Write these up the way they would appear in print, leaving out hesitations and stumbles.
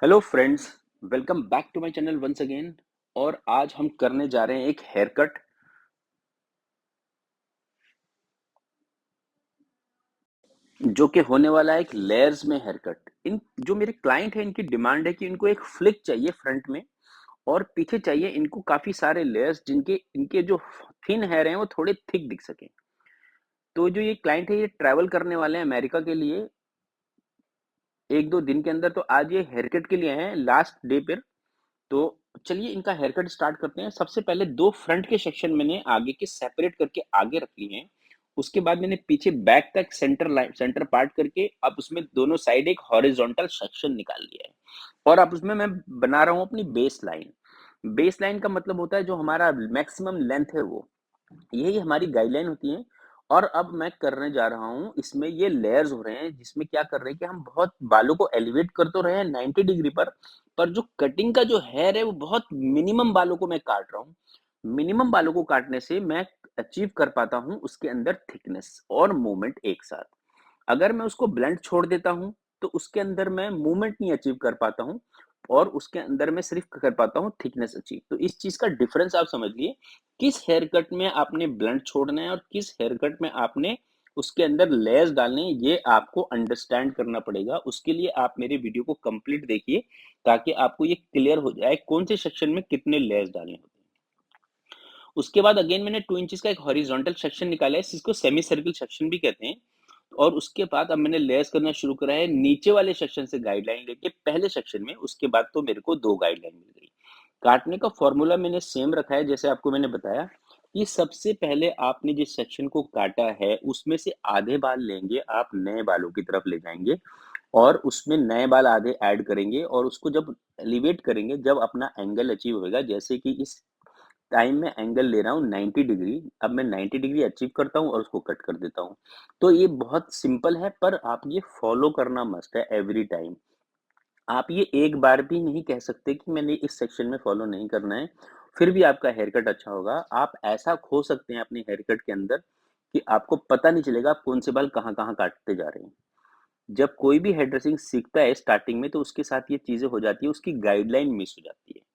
Hello friends, welcome back to my channel once again. और आज हम करने जा रहे हैं एक हेयर कट जो कि होने वाला है एक लेयर्स में हेयर कट। इन जो मेरे क्लाइंट हैं इनकी डिमांड है कि इनको एक फ्लिक चाहिए फ्रंट में और पीछे चाहिए इनको काफी सारे लेयर्स जिनके इनके जो थिन हेयर हैं वो थोड़े थिक दिख सके। तो जो ये क्लाइंट है ये ट्रैवल करने वाले हैं अमेरिका के लिए एक दो दिन के अंदर। तो आज ये हेयर कट के लिए हैं लास्ट डे पर। तो चलिए इनका हेयर कट स्टार्ट करते हैं। सबसे पहले दो फ्रंट के सेक्शन मैंने आगे के सेपरेट करके आगे रख लिए हैं। उसके बाद मैंने पीछे बैक तक सेंटर लाइन सेंटर पार्ट करके अब उसमें दोनों साइड एक हॉरिजॉन्टल सेक्शन निकाल लिया है। और अब उसमें मैं बना रहा हूँ अपनी बेस लाइन। बेस लाइन का मतलब होता है जो हमारा मैक्सिमम लेंथ है वो, यही हमारी गाइडलाइन होती है। और अब मैं करने जा रहा हूँ इसमें ये लेयर्स हो रहे हैं जिसमें क्या कर रहे हैं कि हम बहुत बालों को एलिवेट कर तो रहे हैं 90 डिग्री पर जो कटिंग का जो हेयर है वो बहुत मिनिमम बालों को मैं काट रहा हूँ। मिनिमम बालों को काटने से मैं अचीव कर पाता हूँ उसके अंदर थिकनेस और मूवमेंट एक साथ। अगर मैं उसको ब्लंट छोड़ देता हूँ तो उसके अंदर मैं मूवमेंट नहीं अचीव कर पाता हूँ और उसके अंदर मैं सिर्फ कर पाता हूँ थिकनेस अचीव। तो इस चीज का डिफरेंस आप समझ लिए, किस हेयर कट में आपने ब्लंट छोड़ना है और किस हेयर कट में आपने उसके अंदर लेयर्स डालने हैं, ये आपको अंडरस्टैंड करना पड़ेगा। उसके लिए आप मेरे वीडियो को कंप्लीट देखिए ताकि आपको ये क्लियर हो जाए कौन से सेक्शन में कितने लेयर्स डालने होते हैं। उसके बाद अगेन मैंने 2 इंचेस का एक हॉरिजॉन्टल सेक्शन निकाला है, जिसको सेमी सर्कल सेक्शन भी कहते हैं। और उसके बाद अब मैंने लेयर्स करना शुरू करा है नीचे वाले सेक्शन से गाइडलाइन लेके पहले सेक्शन में। उसके बाद तो मेरे को दो गाइडलाइन मिल गई। काटने का फॉर्मूला मैंने सेम रखा है जैसे आपको मैंने बताया कि सबसे पहले आपने जिस सेक्शन को काटा है उसमें से आधे बाल लेंगे, आप नए बालों की तरफ ले जाएंगे और उसमें नए बाल आधे ऐड करेंगे और उसको जब एलिवेट करेंगे, जब अपना एंगल अचीव होगा, जैसे कि इस टाइम में एंगल ले रहा हूँ 90 डिग्री। अब मैं 90 डिग्री अचीव करता हूँ और उसको कट कर देता हूँ। तो ये बहुत सिंपल है पर आप ये फॉलो करना मस्ट है एवरी टाइम। आप ये एक बार भी नहीं कह सकते कि मैंने इस सेक्शन में फॉलो नहीं करना है फिर भी आपका हेयर कट अच्छा होगा। आप ऐसा खो सकते हैं अपने हेयर कट के अंदर कि आपको पता नहीं चलेगा आप कौन से बाल कहाँ कहाँ काटते जा रहे हैं। जब कोई भी हेयर ड्रेसिंग सीखता है स्टार्टिंग में तो उसके साथ ये चीजें हो जाती है, उसकी गाइडलाइन मिस हो जाती है।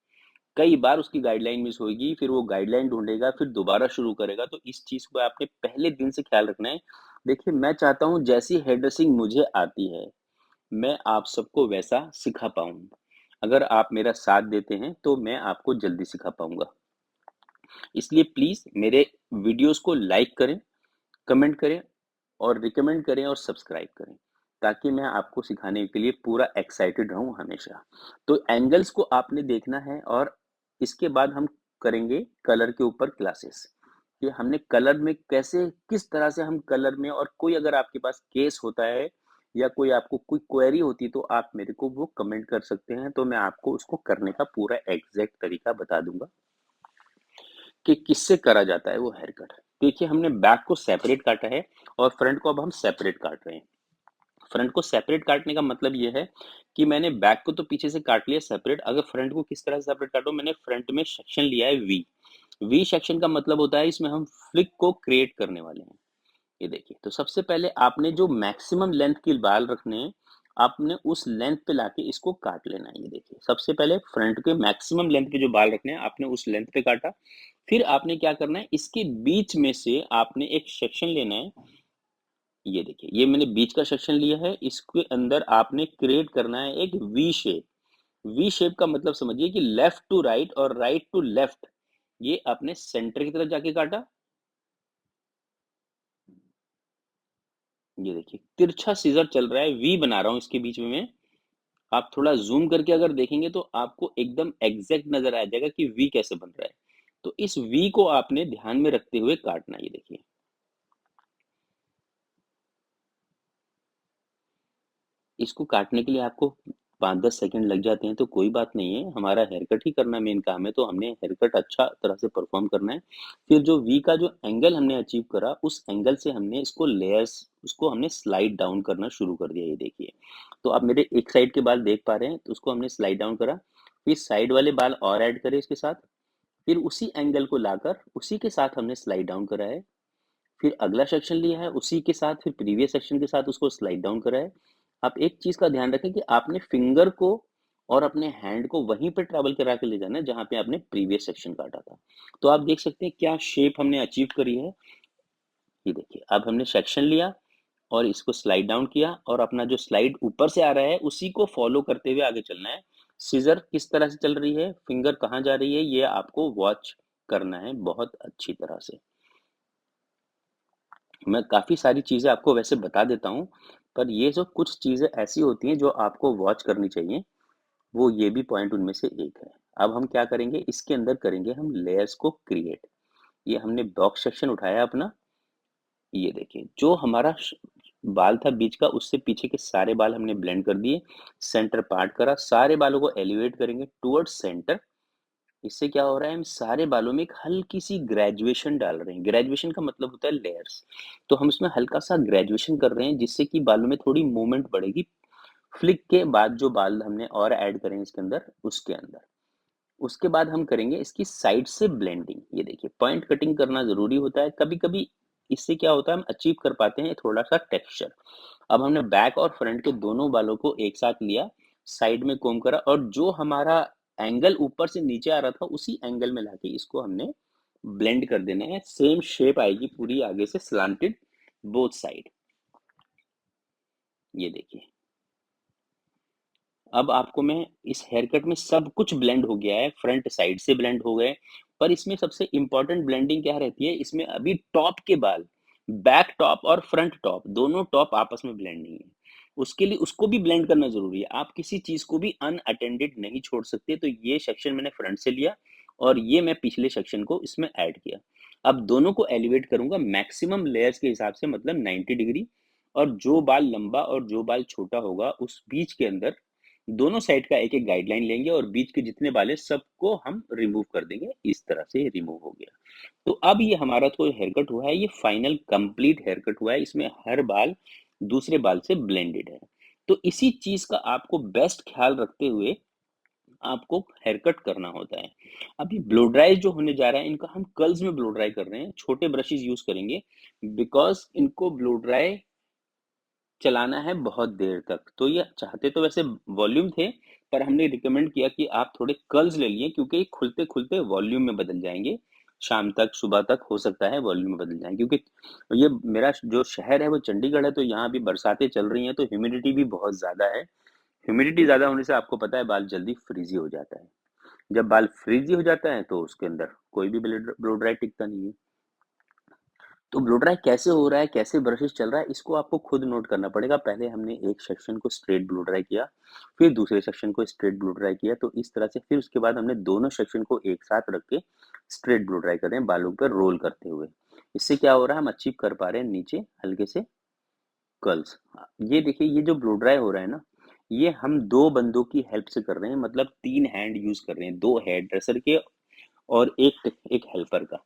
कई बार उसकी गाइडलाइन मिस होगी, फिर वो गाइडलाइन ढूंढेगा, फिर दोबारा शुरू करेगा। तो इस चीज को आपने पहले दिन से ख्याल रखना है। देखिए मैं चाहता हूँ जैसी हेयर ड्रेसिंग मुझे आती है मैं आप सबको वैसा सिखा पाऊँ। अगर आप मेरा साथ देते हैं तो मैं आपको जल्दी सिखा पाऊंगा। इसलिए प्लीज मेरे वीडियोस को लाइक करें, कमेंट करें और रिकमेंड करें और सब्सक्राइब करें ताकि मैं आपको सिखाने के लिए पूरा एक्साइटेड रहूं हमेशा। तो एंगल्स को आपने देखना है और इसके बाद हम करेंगे कलर के ऊपर क्लासेस कि हमने कलर में कैसे किस तरह से हम कलर में, और कोई अगर आपके पास केस होता है या कोई आपको कोई क्वेरी होती है तो आप मेरे को वो कमेंट कर सकते हैं, तो मैं आपको उसको करने का पूरा एग्जैक्ट तरीका बता दूंगा कि किससे करा जाता है वो हेयर कट। देखिए हमने बैक को सेपरेट काटा है और फ्रंट को अब हम सेपरेट काट रहे हैं। फ्रंट को सेपरेट काटने का मतलब ये है कि मैंने बैक को तो पीछे से काट लिया सेपरेट। अगर फ्रंट को किस तरह से सेपरेट काटो, मैंने फ्रंट में सेक्शन लिया है वी। वी सेक्शन का मतलब होता है इसमें हम फ्लिक को क्रिएट करने वाले हैं। ये देखिए, तो सबसे पहले आपने जो मैक्सिमम लेंथ के बाल रखने हैं आपने उस लेंथ पे लाके इसको काट लेना है। ये देखिए सबसे पहले फ्रंट के मैक्सिमम लेंथ पे जो बाल रखने हैं आपने उस लेंथ पे काटा। फिर आपने क्या करना है, इसके बीच में से आपने एक सेक्शन लेना है। ये देखिए ये मैंने बीच का सेक्शन लिया है, इसके अंदर आपने क्रिएट करना है एक वी शेप। वी शेप का मतलब समझिए कि लेफ्ट टू राइट और राइट टू लेफ्ट। ये आपने सेंटर की तरफ जाके काटा। ये देखिए तिरछा सीजर चल रहा है, वी बना रहा हूं इसके बीच में मैं। आप थोड़ा जूम करके अगर देखेंगे तो आपको एकदम एग्जैक्ट नजर आ जाएगा कि वी कैसे बन रहा है। तो इस वी को आपने ध्यान में रखते हुए काटना। ये देखिए इसको काटने के लिए आपको 5-10 सेकंड लग जाते हैं तो कोई बात नहीं है, हमारा हेयर कट ही करना मेन काम है तो हमने हेयर कट अच्छा तरह से परफॉर्म करना है। फिर जो वी का जो एंगल हमने अचीव करा उस एंगल से हमने इसको लेयर्स उसको हमने स्लाइड डाउन करना शुरू कर दिया। ये देखिए तो आप मेरे एक साइड के बाल देख पा रहे हैं, तो उसको हमने स्लाइड डाउन करा। फिर साइड वाले बाल और ऐड करें इसके साथ। फिर उसी एंगल को लाकर उसी के साथ हमने स्लाइड डाउन करा है। फिर अगला सेक्शन लिया है उसी के साथ, फिर प्रीवियस सेक्शन के साथ उसको स्लाइड डाउन करा है। आप एक चीज का ध्यान रखें कि आपने फिंगर को और अपने हैंड को वहीं पे ट्रैवल करा के ले जाना है जहाँ पे आपने प्रीवियस सेक्शन काटा था। तो आप देख सकते हैं क्या शेप हमने अचीव करी है। ये देखिए, अब हमने सेक्शन लिया और इसको स्लाइड डाउन किया और अपना जो स्लाइड ऊपर से आ रहा है उसी को फॉलो करते हुए आगे चलना है। सीजर किस तरह से चल रही है, फिंगर कहाँ जा रही है, ये आपको वॉच करना है बहुत अच्छी तरह से। मैं काफ़ी सारी चीज़ें आपको वैसे बता देता हूँ, पर ये जो कुछ चीज़ें ऐसी होती हैं जो आपको वॉच करनी चाहिए, वो ये भी पॉइंट उनमें से एक है। अब हम क्या करेंगे, इसके अंदर करेंगे हम लेयर्स को क्रिएट। ये हमने बॉक्स सेक्शन उठाया अपना, ये देखिए जो हमारा बाल था बीच का, उससे पीछे के सारे बाल हमने ब्लेंड कर दिए, सेंटर पार्ट करा, सारे बालों को एलिवेट करेंगे टुवर्ड्स सेंटर। इससे क्या हो रहा है, हम सारे बालों में एक हल्की सी ग्रेजुएशन डाल रहे हैं। ग्रेजुएशन का मतलब होता है लेयर्स। तो हम इसमें हल्का सा ग्रेजुएशन कर रहे हैं जिससे कि बालों में थोड़ी मूवमेंट बढ़ेगी। फ्लिक के बाद जो बाल हमने और ऐड करें इसके अंदर, उसके अंदर उसके बाद हम करेंगे इसकी साइड से ब्लेंडिंग। ये देखिए पॉइंट कटिंग करना जरूरी होता है कभी कभी। इससे क्या होता है, हम अचीव कर पाते हैं थोड़ा सा टेक्सचर। अब हमने बैक और फ्रंट के दोनों बालों को एक साथ लिया, साइड में कोम करा और जो हमारा एंगल ऊपर से नीचे आ रहा था उसी एंगल में लाके इसको हमने ब्लेंड कर देना है। सेम शेप आएगी पूरी आगे से स्लांटेड बोथ साइड। ये देखिए, अब आपको मैं इस हेयर कट में सब कुछ ब्लेंड हो गया है, फ्रंट साइड से ब्लेंड हो गए। पर इसमें सबसे इंपॉर्टेंट ब्लेंडिंग क्या रहती है, इसमें अभी टॉप के बाल, बैक टॉप और फ्रंट टॉप दोनों टॉप आपस में ब्लेंड नहीं है। उसके लिए उसको भी ब्लेंड करना जरूरी है। आप किसी चीज को भी अनअटेंडेड नहीं छोड़ सकते। तो ये सेक्शन मैंने फ्रंट से लिया और ये मैं पिछले सेक्शन को इसमें ऐड किया। अब दोनों को एलिवेट करूंगा मैक्सिमम लेयर्स के हिसाब से, मतलब 90 डिग्री। और जो बाल लंबा और जो बाल छोटा होगा उस बीच के अंदर दोनों साइड का एक एक गाइडलाइन लेंगे और बीच के जितने बाल है सबको हम रिमूव कर देंगे। इस तरह से रिमूव हो गया। तो अब ये हमारा तो हेयर कट हुआ है, ये फाइनल कंप्लीट हेयर कट हुआ है। इसमें हर बाल दूसरे बाल से ब्लेंडेड है। तो इसी चीज का आपको बेस्ट ख्याल रखते हुए आपको हेयर कट करना होता है। अभी ब्लो ड्राई जो होने जा रहा है, इनका हम कर्ल्स में ब्लो ड्राई कर रहे हैं, छोटे ब्रशेस यूज करेंगे बिकॉज इनको ब्लो ड्राई चलाना है बहुत देर तक। तो ये चाहते तो वैसे वॉल्यूम थे, पर हमने रिकमेंड किया कि आप थोड़े कर्ल्स ले लिए क्योंकि ये खुलते खुलते वॉल्यूम में बदल जाएंगे। शाम तक सुबह तक हो सकता है वॉल्यूम में बदल जाए, क्योंकि ये मेरा जो शहर है वो चंडीगढ़ है, तो यहाँ भी बरसातें चल रही हैं तो ह्यूमिडिटी भी बहुत ज़्यादा है। ह्यूमिडिटी ज़्यादा होने से आपको पता है बाल जल्दी फ्रीजी हो जाता है। जब बाल फ्रीजी हो जाता है तो उसके अंदर कोई भी ब्लो ड्राई टिकता नहीं है। तो ब्लो ड्राई कैसे हो रहा है, कैसे ब्रशेस चल रहा है, इसको आपको खुद नोट करना पड़ेगा। पहले हमने एक सेक्शन को स्ट्रेट ब्लो ड्राई किया, फिर दूसरे सेक्शन को स्ट्रेट ब्लो ड्राई किया, तो इस तरह से फिर उसके बाद हमने दोनों सेक्शन को एक साथ रख के स्ट्रेट ब्लो ड्राई कर रहे हैं बालों पर रोल करते हुए। इससे क्या हो रहा है, हम अचीव कर पा रहे हैं नीचे हल्के से कर्ल्स। ये देखिए, ये जो ब्लो ड्राई हो रहा है ना, ये हम दो बंदों की हेल्प से कर रहे हैं, मतलब तीन हैंड यूज कर रहे हैं, दो हेयर ड्रेसर के और एक एक हेल्पर का।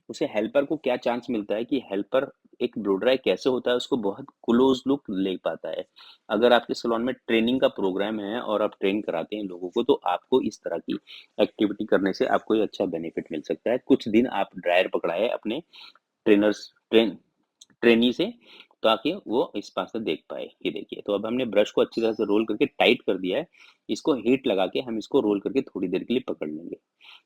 उसे हेल्पर को क्या चांस मिलता है कि हेल्पर एक ब्लो ड्राई कैसे होता है उसको बहुत क्लोज लुक ले पाता है। अगर आपके सैलून में ट्रेनिंग का प्रोग्राम है और आप ट्रेन कराते हैं लोगों को, तो आपको इस तरह की एक्टिविटी करने से आपको ये अच्छा बेनिफिट मिल सकता है। कुछ दिन आप ड्रायर पकड़ाए अपने ट्रेनर्स ट्रेनी से, ताकि वो इस पास से देख पाए। ये देखिए, तो अब हमने ब्रश को अच्छी तरह से रोल करके टाइट कर दिया है। इसको हीट लगा के हम इसको रोल करके थोड़ी देर के लिए पकड़ लेंगे।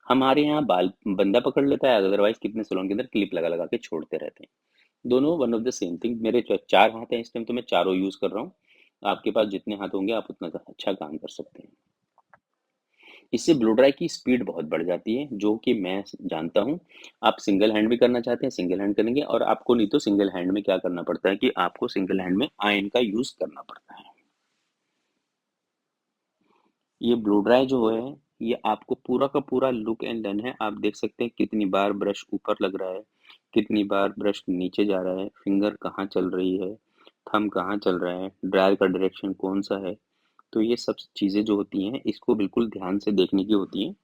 हमारे यहाँ बाल बंदा पकड़ लेता है, अदरवाइज कितने सैलून के अंदर क्लिप लगा लगा के छोड़ते रहते हैं। दोनों one of the same thing. मेरे चार हाथ हैं इस टाइम, तो मैं चारों यूज कर रहा हूँ। आपके पास जितने हाथ होंगे आप उतना अच्छा काम कर सकते हैं। इससे ब्लो ड्राई की स्पीड बहुत बढ़ जाती है, जो कि मैं जानता हूँ। आप सिंगल हैंड भी करना चाहते हैं सिंगल हैंड करेंगे, और आपको नहीं तो सिंगल हैंड में क्या करना पड़ता है कि आपको सिंगल हैंड में आयन का यूज करना पड़ता है। ये ब्लो ड्राई जो है, ये आपको पूरा का पूरा लुक एंड डन है। आप देख सकते हैं कितनी बार ब्रश ऊपर लग रहा है, कितनी बार ब्रश नीचे जा रहा है, फिंगर कहाँ चल रही है, थंब कहाँ चल रहा है, ड्रायर का डायरेक्शन कौन सा है। तो ये सब चीज़ें जो होती हैं इसको बिल्कुल ध्यान से देखने की होती हैं।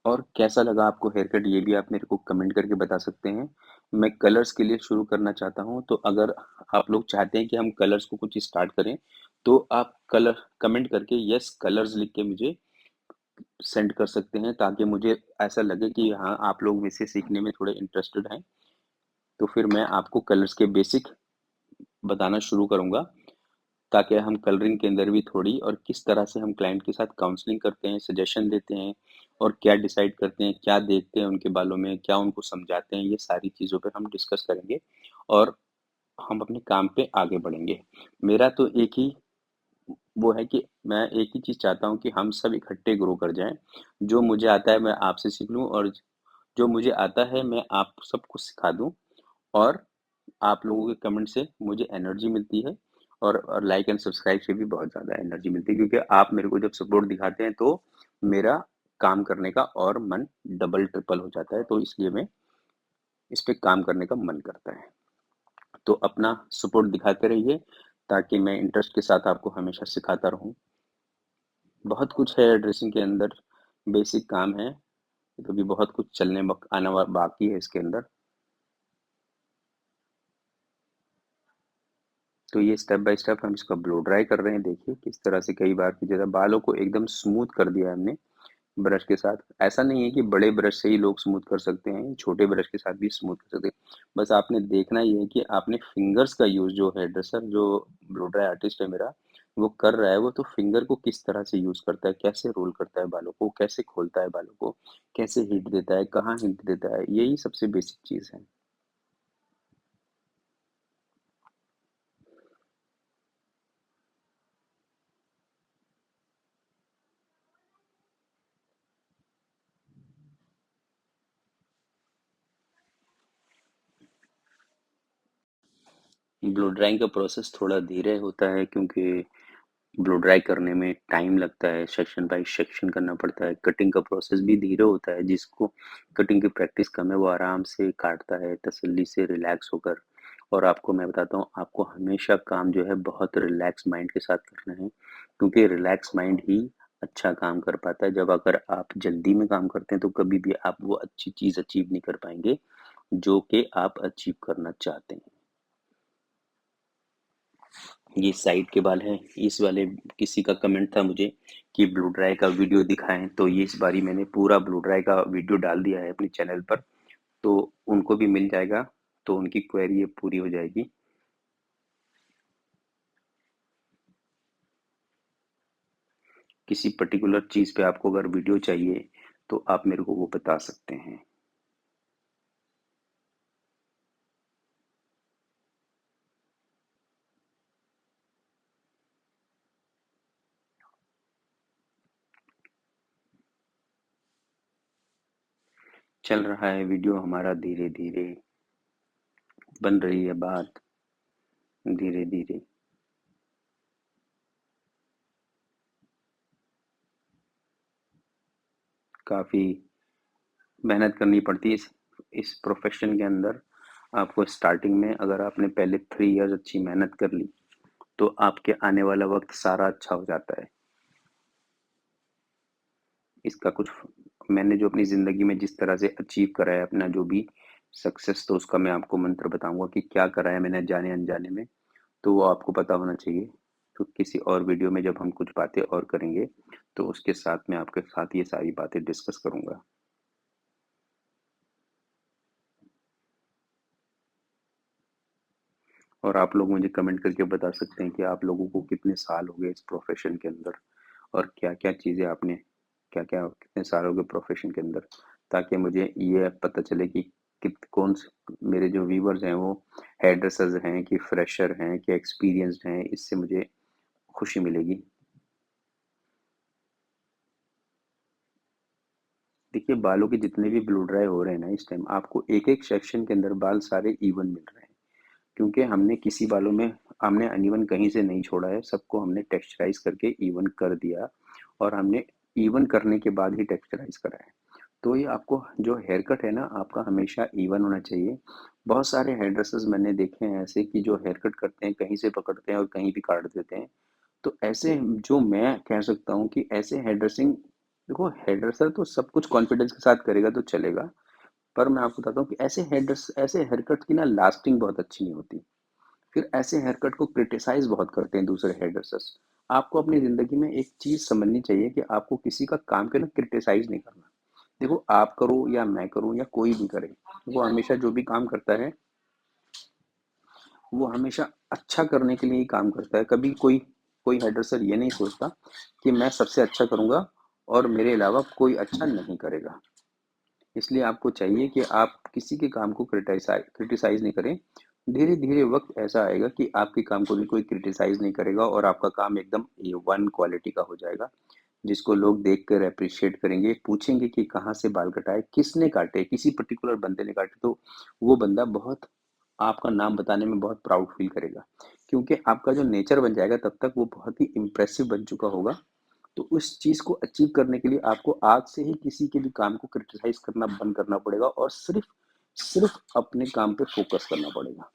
और कैसा लगा आपको हेयर कट, ये भी आप मेरे को कमेंट करके बता सकते हैं। मैं कलर्स के लिए शुरू करना चाहता हूँ, तो अगर आप लोग चाहते हैं कि हम कलर्स को कुछ स्टार्ट करें, तो आप कलर कमेंट करके यस कलर्स लिख के मुझे सेंड कर सकते हैं, ताकि मुझे ऐसा लगे कि हाँ आप लोग मुझसे सीखने में थोड़े इंटरेस्टेड हैं। तो फिर मैं आपको कलर्स के बेसिक बताना शुरू करूँगा। ताकि हम कलरिंग के अंदर भी थोड़ी और किस तरह से हम क्लाइंट के साथ काउंसलिंग करते हैं, सजेशन देते हैं और क्या डिसाइड करते हैं, क्या देखते हैं उनके बालों में, क्या उनको समझाते हैं, ये सारी चीज़ों पे हम डिस्कस करेंगे और हम अपने काम पे आगे बढ़ेंगे। मेरा तो एक ही वो है कि मैं एक ही चीज़ चाहता हूँ कि हम सब इकट्ठे ग्रो कर जाएँ। जो मुझे आता है मैं आपसे सीख लूँ और जो मुझे आता है मैं आप सबको सिखा दूँ और आप लोगों के कमेंट से मुझे एनर्जी मिलती है और लाइक एंड सब्सक्राइब से भी बहुत ज़्यादा एनर्जी मिलती है क्योंकि आप मेरे को जब सपोर्ट दिखाते हैं तो मेरा काम करने का और मन डबल ट्रिपल हो जाता है, तो इसलिए मैं इस पे काम करने का मन करता है। तो अपना सपोर्ट दिखाते रहिए ताकि मैं इंटरेस्ट के साथ आपको हमेशा सिखाता रहूँ। बहुत कुछ है ड्रेसिंग के अंदर, बेसिक काम है, तो भी बहुत कुछ आना बाकी है इसके अंदर। तो ये स्टेप बाय स्टेप हम इसका ब्लो ड्राई कर रहे हैं। देखिए किस तरह से कई बार की जगह बालों को एकदम स्मूथ कर दिया है हमने ब्रश के साथ। ऐसा नहीं है कि बड़े ब्रश से ही लोग स्मूथ कर सकते हैं, छोटे ब्रश के साथ भी स्मूथ कर सकते हैं। बस आपने देखना ये है कि आपने फिंगर्स का यूज़, जो हेयर ड्रेसर जो ब्लो ड्राई आर्टिस्ट है मेरा, वो कर रहा है, वो तो फिंगर को किस तरह से यूज़ करता है, कैसे रोल करता है बालों को, कैसे खोलता है बालों को, कैसे हिट देता है, कहाँ हिट देता है, यही सबसे बेसिक चीज़ है। ब्लो ड्राइंग का प्रोसेस थोड़ा धीरे होता है क्योंकि ब्लो ड्राई करने में टाइम लगता है, सेक्शन बाय सेक्शन करना पड़ता है। कटिंग का प्रोसेस भी धीरे होता है, जिसको कटिंग की प्रैक्टिस कम है वो आराम से काटता है, तसल्ली से रिलैक्स होकर। और आपको मैं बताता हूँ, आपको हमेशा काम जो है बहुत रिलैक्स माइंड के साथ करना है, क्योंकि रिलैक्स माइंड ही अच्छा काम कर पाता है। जब अगर आप जल्दी में काम करते हैं तो कभी भी आप वो अच्छी चीज़ अचीव नहीं कर पाएंगे जो कि आप अचीव करना चाहते हैं। ये साइड के बाल हैं। इस वाले किसी का कमेंट था मुझे कि ब्लू ड्राई का वीडियो दिखाएं, तो ये इस बारी मैंने पूरा ब्लू ड्राई का वीडियो डाल दिया है अपने चैनल पर, तो उनको भी मिल जाएगा, तो उनकी क्वेरी ये पूरी हो जाएगी। किसी पर्टिकुलर चीज़ पे आपको अगर वीडियो चाहिए तो आप मेरे को वो बता सकते हैं। चल रहा है वीडियो हमारा, धीरे धीरे बन रही है बात, धीरे धीरे। काफ़ी मेहनत करनी पड़ती है इस प्रोफेशन के अंदर। आपको स्टार्टिंग में अगर आपने पहले 3 इयर्स अच्छी मेहनत कर ली तो आपके आने वाला वक्त सारा अच्छा हो जाता है। इसका कुछ मैंने जो अपनी ज़िंदगी में जिस तरह से अचीव करा है अपना जो भी सक्सेस, तो उसका मैं आपको मंत्र बताऊंगा कि क्या करा है मैंने जाने अनजाने में, तो वो आपको पता होना चाहिए। तो किसी और वीडियो में जब हम कुछ बातें और करेंगे तो उसके साथ मैं आपके साथ ये सारी बातें डिस्कस करूंगा। और आप लोग मुझे कमेंट करके बता सकते हैं कि आप लोगों को कितने साल हो गए इस प्रोफेशन के अंदर और क्या-क्या चीज़ें आपने क्या-क्या कितने साल हो गए प्रोफेशन के अंदर, ताकि मुझे ये पता चले कि कौन से मेरे जो व्यूवर्स हैं वो हेयर ड्रेसर्स हैं कि फ्रेशर हैं कि एक्सपीरियंस्ड हैं, इससे मुझे खुशी मिलेगी। देखिए बालों के जितने भी ब्लो ड्राई हो रहे हैं ना इस टाइम, आपको एक-एक सेक्शन के अंदर बाल सारे इवन मिल रहे हैं, क्योंकि हमने किसी बालों में हमने अनइवन कहीं से नहीं छोड़ा है, सबको हमने टेक्सचराइज करके इवन कर दिया और हमने इवन करने के बाद ही टेक्सचराइज करा है। तो ये आपको जो हेयर कट है ना आपका हमेशा इवन होना चाहिए। बहुत सारे हेयर ड्रेसर्स मैंने देखे हैं ऐसे कि जो हेयर कट करते हैं कहीं से पकड़ते हैं और कहीं भी काट देते हैं। तो ऐसे जो मैं कह सकता हूँ कि ऐसे हेयर ड्रेसिंग, देखो हेयर ड्रेसर तो सब कुछ कॉन्फिडेंस के साथ करेगा तो चलेगा, पर मैं आपको बताता हूँ कि ऐसे हेयर कट की ना लास्टिंग बहुत अच्छी नहीं होती। फिर ऐसे हेयर कट को क्रिटिसाइज बहुत करते हैं दूसरे हेयर ड्रेसर्स। आपको अपनी ज़िंदगी में एक चीज़ समझनी चाहिए कि आपको किसी का काम के ना क्रिटिसाइज नहीं करना। देखो आप करो या मैं करूँ या कोई भी करे, वो हमेशा जो भी काम करता है वो हमेशा अच्छा करने के लिए ही काम करता है। कभी कोई कोई हेयर ड्रेसर ये नहीं सोचता कि मैं सबसे अच्छा करूँगा और मेरे अलावा कोई अच्छा नहीं करेगा। इसलिए आपको चाहिए कि आप किसी के काम को क्रिटिसाइज़ नहीं करें। धीरे-धीरे वक़्त ऐसा आएगा कि आपके काम को भी कोई क्रिटिसाइज़ नहीं करेगा और आपका काम एकदम A1 क्वालिटी का हो जाएगा, जिसको लोग देखकर एप्रिशिएट करेंगे, पूछेंगे कि कहाँ से बाल कटाए, किसने काटे, किसी पर्टिकुलर बंदे ने काटे, तो वो बंदा बहुत आपका नाम बताने में बहुत प्राउड फ़ील करेगा। क्योंकि आपका जो नेचर बन जाएगा तब तक वो बहुत ही इम्प्रेसिव बन चुका होगा। तो उस चीज़ को अचीव करने के लिए आपको आज से ही किसी के भी काम को क्रिटिसाइज़ करना बंद करना पड़ेगा और सिर्फ़ सिर्फ़ अपने काम पे फ़ोकस करना पड़ेगा।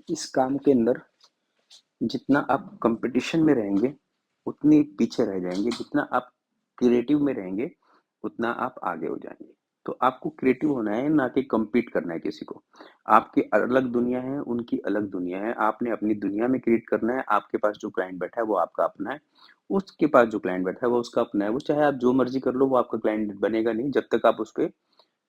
इस काम के अंदर जितना आप कंपटीशन में रहेंगे, उतनी पीछे रह जाएँगे, जितना आप क्रिएटिव में रहेंगे, उतना आप आगे हो जाएँगे। तो आपको क्रिएटिव होना है, ना कि कम्पीट करना है किसी को। आपकी अलग दुनिया है, उनकी अलग दुनिया है। आपने अपनी दुनिया में क्रिएट करना है, आपके पास जो क्लाइंट बैठा है, वो आपका अपना है। उसके पास जो क्लाइंट बैठा है, वो उसका अपना है। वो चाहे आप जो मर्ज़ी कर लो, वो आपका क्लाइंट बनेगा नहीं, जब तक आप उसपे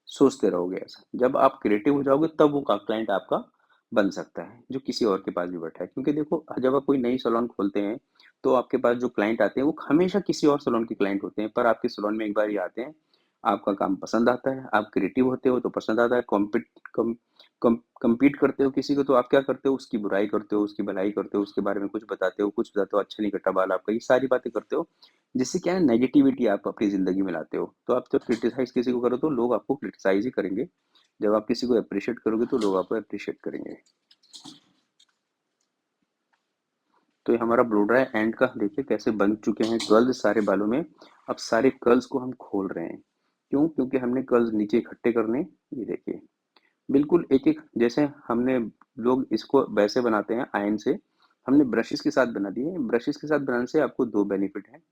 सोचते रहोगे ऐसा। जब आप क्रिएटिव हो जाओगे तब वो क्लाइंट आपका बन सकता है, जो किसी और के पास भी बैठा है। क्योंकि देखो जब आप कोई नई सैलून खोलते हैं, तो आपके पास जो क्लाइंट आते हैं वो हमेशा किसी और सैलून के क्लाइंट होते हैं, पर आपके सैलून में एक बार ही आते हैं, आपका काम पसंद आता है, आप क्रिएटिव होते हो तो पसंद आता है, कम्पीट करते हो किसी को तो आप क्या करते हो, उसकी बुराई करते हो, उसकी भलाई करते हो, उसके बारे में कुछ बताते हो, अच्छा नहीं कटा बाल आपका, ये सारी बातें करते हो, जिससे क्या है नेगेटिविटी आप अपनी ज़िंदगी में लाते हो। तो आप जब क्रिटिसाइज़ किसी को करो तो लोग आपको क्रिटिसाइज़ ही करेंगे। जब आप किसी को एप्रिशिएट करोगे तो लोग आपको एप्रिशिएट करेंगे। तो ये हमारा ब्लो ड्राई एंड का देखिए कैसे बन चुके हैं कर्ल्स सारे बालों में। अब सारे कर्ल्स को हम खोल रहे हैं। क्यों? क्योंकि हमने कर्ल्स नीचे इकट्ठे करने, ये देखिए बिल्कुल एक-एक जैसे हमने लोग इसको वैसे बनाते हैं आयन से, हमने ब्रशेज़ के साथ बना दिए। ब्रशेज़ के साथ बनाने से आपको 2 बेनिफिट हैं।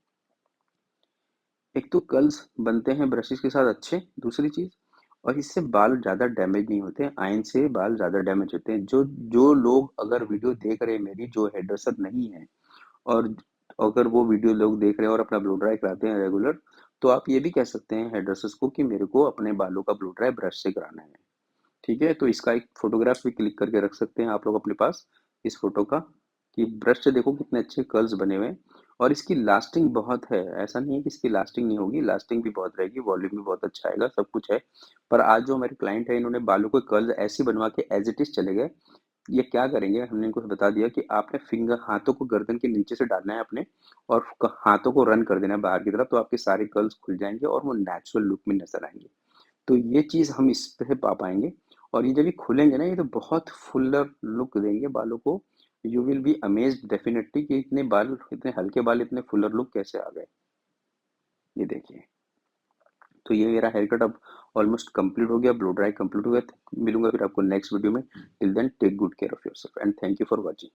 एक तो कर्ल्स बनते हैं ब्रशेज़ के साथ अच्छे, दूसरी चीज़ और इससे बाल ज़्यादा डैमेज नहीं होते हैं, आयन से बाल ज़्यादा डैमेज होते हैं। जो जो लोग अगर वीडियो देख रहे हैं मेरी, जो हेयर ड्रेसर नहीं है और अगर वो वीडियो लोग देख रहे हैं और अपना ब्लो ड्राई कराते हैं रेगुलर, तो आप ये भी कह सकते हैं हेयर ड्रेसर्स को कि मेरे को अपने बालों का ब्लो ड्राई ब्रश से कराना है। ठीक है? तो इसका एक फ़ोटोग्राफ भी क्लिक करके रख सकते हैं आप लोग अपने पास, इस फ़ोटो का, कि ब्रश से देखो कितने अच्छे कर्ल्स बने हुए हैं और इसकी लास्टिंग बहुत है। ऐसा नहीं है कि इसकी लास्टिंग नहीं होगी, लास्टिंग भी बहुत रहेगी, वॉल्यूम भी बहुत अच्छा आएगा, सब कुछ है। पर आज जो हमारे क्लाइंट हैं, इन्होंने बालों को कर्ल्स ऐसे बनवा के एज़ इट इज़ चले गए। ये क्या करेंगे, हमने इनको बता दिया कि आपने हाथों को गर्दन के नीचे से डालना है अपने और हाथों को रन कर देना है बाहर की तरफ, तो आपके सारे कर्ल्स खुल जाएँगे और वो नेचुरल लुक में नज़र आएँगे। तो ये चीज़ हम इस पे पा पाएँगे और ये जब ये खुलेंगे ना, ये तो बहुत फुल्लर लुक देंगे बालों को। You will be amazed definitely कि इतने हल्के बाल इतने फुल्लर लुक कैसे आ गए। ये देखिए। तो ये मेरा हेयर कट अब ऑलमोस्ट कंप्लीट हो गया, ब्लो ड्राई कंप्लीट हो गया। मिलूँगा फिर आपको नेक्स्ट वीडियो में। Till then take good care of yourself and thank you for watching.